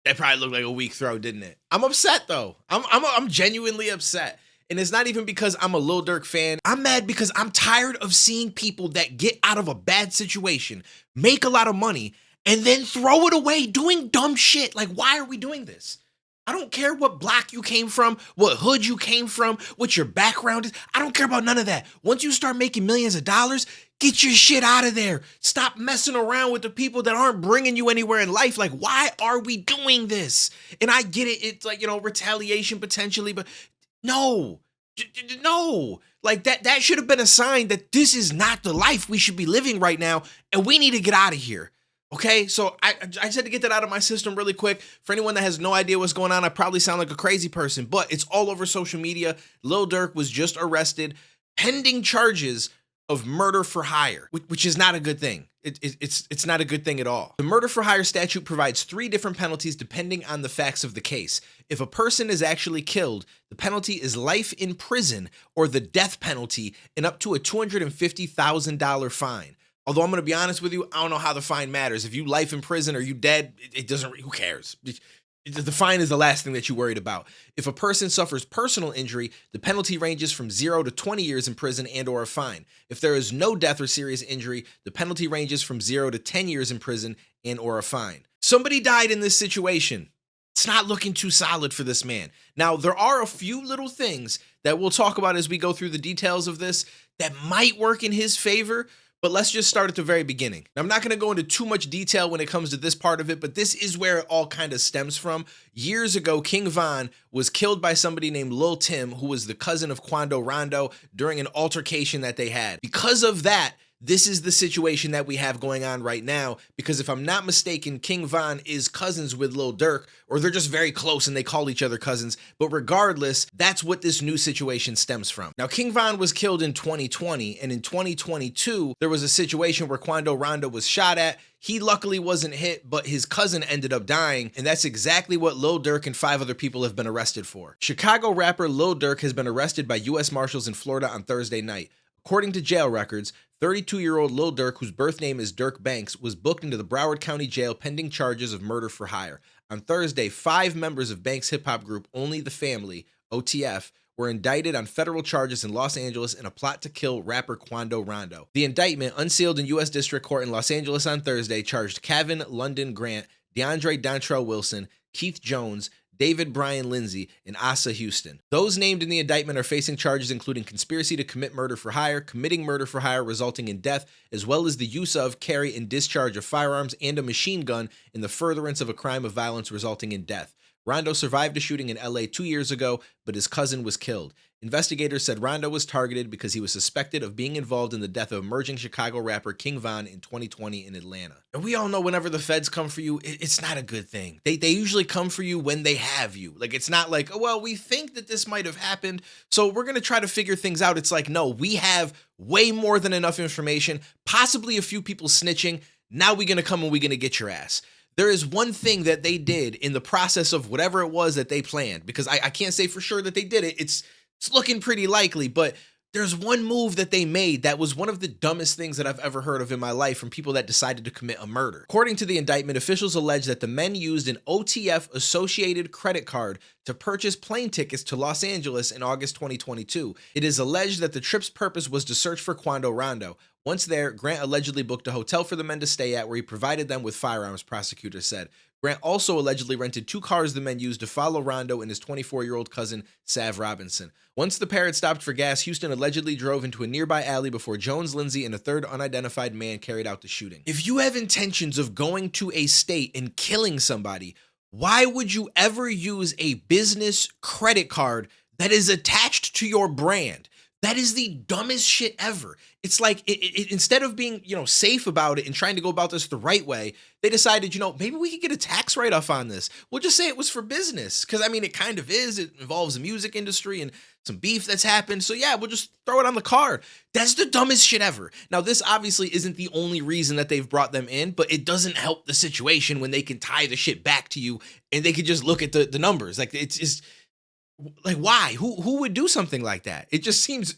That probably looked like a weak throw, didn't it? I'm upset though. I'm genuinely upset. And it's not even because I'm a Lil Durk fan. I'm mad because I'm tired of seeing people that get out of a bad situation, make a lot of money, and then throw it away doing dumb shit. Like, why are we doing this? I don't care what block you came from, what hood you came from, what your background is. I don't care about none of that. Once you start making millions of dollars, get your shit out of there. Stop messing around with the people that aren't bringing you anywhere in life. Like, why are we doing this? And I get it. It's like, retaliation potentially, but no, no. Like that should have been a sign that this is not the life we should be living right now. And we need to get out of here. Okay, so I just had to get that out of my system really quick. For anyone that has no idea what's going on, I probably sound like a crazy person, but it's all over social media. Lil Durk was just arrested, pending charges of murder for hire, which is not a good thing. It's not a good thing at all. The murder for hire statute provides 3 different penalties depending on the facts of the case. If a person is actually killed, the penalty is life in prison or the death penalty and up to a $250,000 fine. Although I'm going to be honest with you, I don't know how the fine matters. If you life in prison or you dead, it doesn't, who cares? The fine is the last thing that you're worried about. If a person suffers personal injury, the penalty ranges from 0 to 20 years in prison and or a fine. If there is no death or serious injury, the penalty ranges from 0 to 10 years in prison and or a fine. Somebody died in this situation. It's not looking too solid for this man. Now, there are a few little things that we'll talk about as we go through the details of this that might work in his favor. But let's just start at the very beginning. Now, I'm not going to go into too much detail when it comes to this part of it, but this is where it all kind of stems from. Years ago, King Von was killed by somebody named Lil Tim, who was the cousin of Quando Rondo, during an altercation that they had. Because of that, this is the situation that we have going on right now, because if I'm not mistaken, King Von is cousins with Lil Durk, or they're just very close and they call each other cousins. But regardless, that's what this new situation stems from. Now, King Von was killed in 2020, and in 2022, there was a situation where Quando Rondo was shot at. He luckily wasn't hit, but his cousin ended up dying, and that's exactly what Lil Durk and 5 other people have been arrested for. Chicago rapper Lil Durk has been arrested by U.S. Marshals in Florida on Thursday night. According to jail records, 32-year-old Lil Durk, whose birth name is Dirk Banks, was booked into the Broward County Jail pending charges of murder for hire. On Thursday, 5 members of Banks' hip-hop group Only the Family, OTF, were indicted on federal charges in Los Angeles in a plot to kill rapper Quando Rondo. The indictment, unsealed in U.S. District Court in Los Angeles on Thursday, charged Kevin London Grant, DeAndre Dontrell Wilson, Keith Jones, David Brian Lindsay, and Asa Houston. Those named in the indictment are facing charges including conspiracy to commit murder for hire, committing murder for hire resulting in death, as well as the use of, carry, and discharge of firearms and a machine gun in the furtherance of a crime of violence resulting in death. Rondo survived a shooting in LA 2 years ago, but his cousin was killed. Investigators said Rondo was targeted because he was suspected of being involved in the death of emerging Chicago rapper King Von in 2020 in Atlanta. And we all know whenever the feds come for you, it's not a good thing. They usually come for you when they have you. Like, it's not like, oh, well, we think that this might have happened, so we're going to try to figure things out. It's like, no, we have way more than enough information, possibly a few people snitching. Now we're going to come and we're going to get your ass. There is one thing that they did in the process of whatever it was that they planned, because I can't say for sure that they did it. It's looking pretty likely, but there's one move that they made that was one of the dumbest things that I've ever heard of in my life from people that decided to commit a murder. According to the indictment, officials allege that the men used an OTF associated credit card to purchase plane tickets to Los Angeles in August 2022. It is alleged that the trip's purpose was to search for Quando Rondo. Once there, Grant allegedly booked a hotel for the men to stay at where he provided them with firearms, prosecutors said. Grant also allegedly rented 2 cars the men used to follow Rondo and his 24-year-old cousin, Sav Robinson. Once the pair had stopped for gas, Houston allegedly drove into a nearby alley before Jones, Lindsay, and a third unidentified man carried out the shooting. If you have intentions of going to a state and killing somebody, why would you ever use a business credit card that is attached to your brand? That is the dumbest shit ever. It's like, instead of being, safe about it and trying to go about this the right way, they decided, maybe we could get a tax write-off on this. We'll just say it was for business. Because, it kind of is. It involves the music industry and some beef that's happened. So, yeah, we'll just throw it on the card. That's the dumbest shit ever. Now, this obviously isn't the only reason that they've brought them in, but it doesn't help the situation when they can tie the shit back to you and they can just look at the numbers. Like, it's just... Like, why? Who would do something like that? It just seems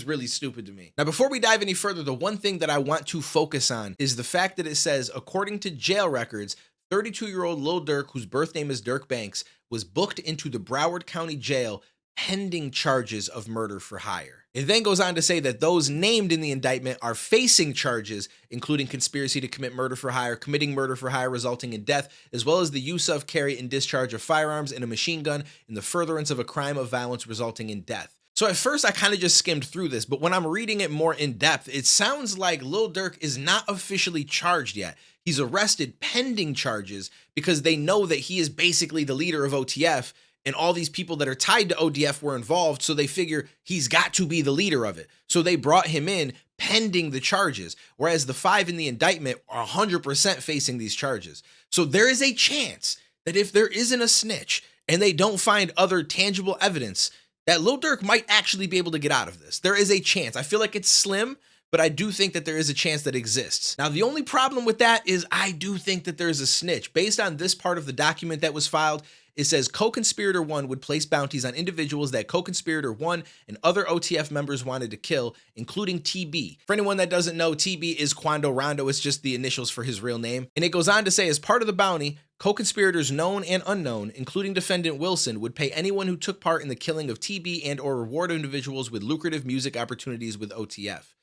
really stupid to me. Now, before we dive any further, the one thing that I want to focus on is the fact that it says, according to jail records, 32-year-old Lil Durk, whose birth name is Dirk Banks, was booked into the Broward County Jail pending charges of murder for hire. It then goes on to say that those named in the indictment are facing charges, including conspiracy to commit murder for hire, committing murder for hire resulting in death, as well as the use of, carry, and discharge of firearms and a machine gun in the furtherance of a crime of violence resulting in death. So at first I kind of just skimmed through this, but when I'm reading it more in depth, it sounds like Lil Durk is not officially charged yet. He's arrested pending charges because they know that he is basically the leader of OTF, and all these people that are tied to ODF were involved, so they figure he's got to be the leader of it. So they brought him in pending the charges, whereas the 5 in the indictment are 100% facing these charges. So there is a chance that if there isn't a snitch and they don't find other tangible evidence, that Lil Durk might actually be able to get out of this. There is a chance. I feel like it's slim, but I do think that there is a chance that exists. Now, the only problem with that is I do think that there's a snitch. Based on this part of the document that was filed, it says co-conspirator 1 would place bounties on individuals that co-conspirator 1 and other OTF members wanted to kill, including TB. For anyone that doesn't know, TB is Quando Rondo. It's just the initials for his real name. And it goes on to say, as part of the bounty, co-conspirators known and unknown, including defendant Wilson, would pay anyone who took part in the killing of TB and or reward individuals with lucrative music opportunities with OTF.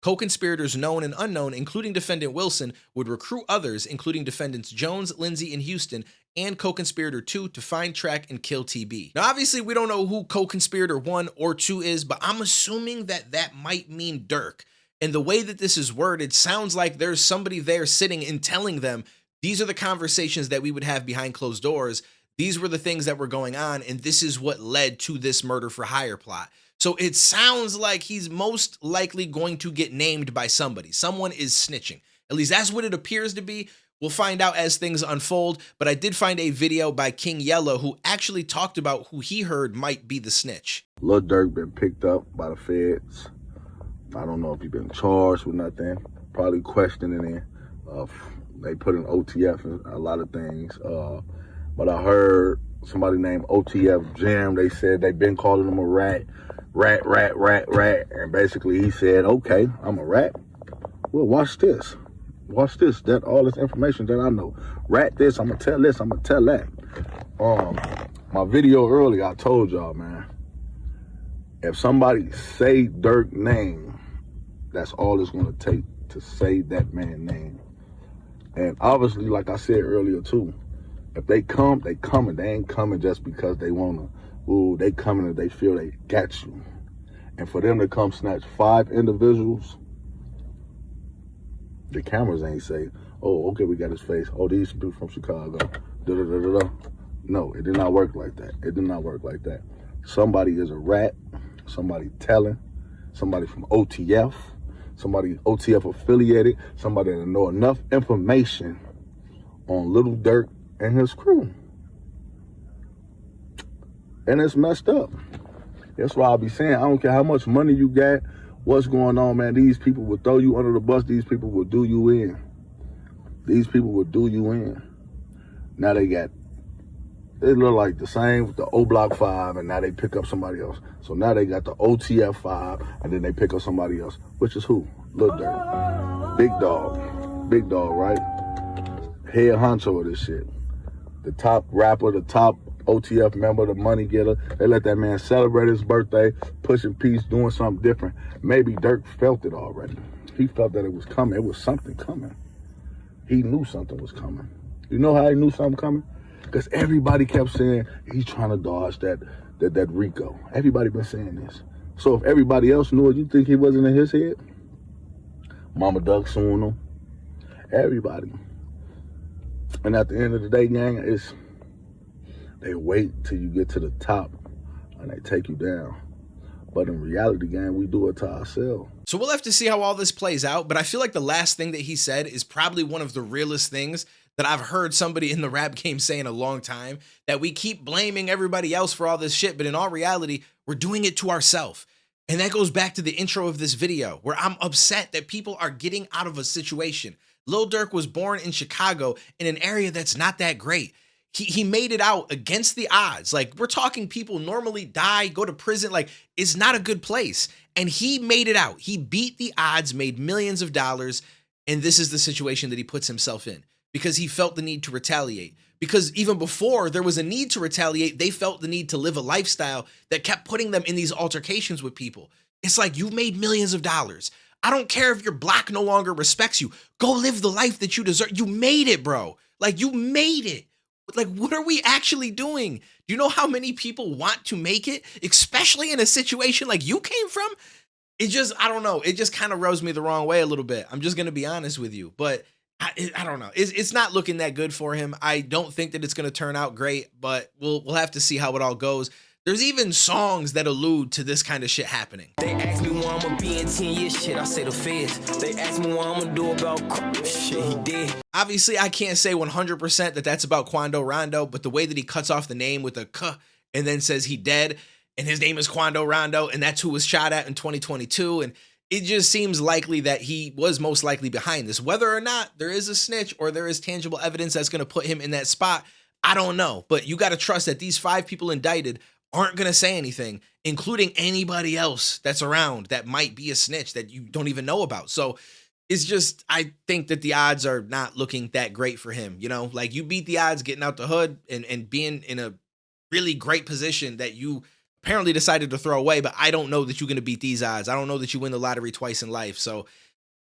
Co-conspirators known and unknown, including defendant Wilson, would recruit others, including defendants Jones, Lindsay, and Houston, and co-conspirator 2 to find, track, and kill TB. Now, obviously, we don't know who co-conspirator 1 or 2 is, but I'm assuming that that might mean Durk. And the way that this is worded sounds like there's somebody there sitting and telling them, these are the conversations that we would have behind closed doors. These were the things that were going on, and this is what led to this murder for hire plot. So it sounds like he's most likely going to get named by somebody. Someone is snitching. At least that's what it appears to be. We'll find out as things unfold, but I did find a video by King Yellow who actually talked about who he heard might be the snitch. Lil Durk been picked up by the feds. I don't know if he's been charged with nothing. Probably questioning it. They put in OTF and a lot of things. But I heard somebody named OTF Jam. They said they've been calling him a rat. And basically he said, okay, I'm a rat. Well, watch this. Watch this. That all this information that I know. Rat this, I'm gonna tell this, I'm gonna tell that. My video earlier, I told y'all, man, if somebody say Durk name, that's all it's gonna take to say that man's name. And obviously, like I said earlier too, if they come, they coming. They ain't coming just because they wanna. Ooh, they coming if they feel they got you. And for them to come snatch 5 individuals, the cameras ain't say, oh, okay, we got his face. Oh, these people from Chicago. Da-da-da-da-da. No, it did not work like that. It did not work like that. Somebody is a rat, somebody telling, somebody from OTF, somebody OTF affiliated, somebody that know enough information on Lil Durk and his crew. And it's messed up. That's why I'll be saying, I don't care how much money you got, what's going on, man. These people will throw you under the bus. These people will do you in. These people will do you in. Now they look like the same with the O Block 5, and now they pick up somebody else. So now they got the OTF 5, and then they pick up somebody else, which is who? Lil Durk. Big dog, right? Head honcho of this shit. The top rapper, the top OTF member, the money getter. They let that man celebrate his birthday, pushing peace, doing something different. Maybe Durk felt it already. He felt that it was coming. It was something coming. He knew something was coming. You know how he knew something coming? Because everybody kept saying he's trying to dodge that Rico. Everybody been saying this. So if everybody else knew it, you think he wasn't in his head? Mama Duck suing him. Everybody. And at the end of the day, gang, they wait till you get to the top and they take you down. But in reality, gang, we do it to ourselves. So we'll have to see how all this plays out, but I feel like the last thing that he said is probably one of the realest things that I've heard somebody in the rap game say in a long time, that we keep blaming everybody else for all this shit, but in all reality, we're doing it to ourselves. And that goes back to the intro of this video, where I'm upset that people are getting out of a situation. Lil Durk was born in Chicago in an area that's not that great. He made it out against the odds. Like, we're talking people normally die, go to prison. Like, it's not a good place. And he made it out. He beat the odds, made millions of dollars, and this is the situation that he puts himself in. because he felt the need to retaliate. Because even before there was a need to retaliate, they felt the need to live a lifestyle that kept putting them in these altercations with people. It's like, you've made millions of dollars. I don't care if your block no longer respects you. Go live the life that you deserve. You made it, bro. Like, you made it. Like, what are we actually doing? Do you know how many people want to make it, especially in a situation like you came from? It just, I don't know. It just kind of rubs me the wrong way a little bit. I'm just going to be honest with you. But I don't know. It's not looking that good for him. I don't think that it's going to turn out great, but we'll have to see how it all goes. There's even songs that allude to this kind of shit happening. They ask me where I'ma be in 10 years, shit, I say the feds. They ask me what I'ma do about shit, he did. Obviously, I can't say 100% that that's about Quando Rondo, but the way that he cuts off the name with a K and then says he dead, and his name is Quando Rondo, and that's who was shot at in 2022, and it just seems likely that he was most likely behind this. Whether or not there is a snitch or there is tangible evidence that's going to put him in that spot, I don't know. But you got to trust that these 5 people indicted aren't going to say anything, including anybody else that's around that might be a snitch that you don't even know about. So it's just, I think that the odds are not looking that great for him. You know, like, you beat the odds getting out the hood and being in a really great position that you apparently decided to throw away, but I don't know that you're going to beat these odds. I don't know that you win the lottery twice in life. So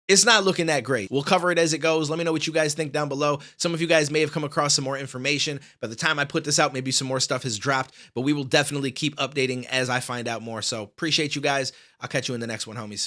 it's not looking that great. We'll cover it as it goes. Let me know what you guys think down below. Some of you guys may have come across some more information. By the time I put this out, maybe some more stuff has dropped, but we will definitely keep updating as I find out more. So appreciate you guys. I'll catch you in the next one, homies.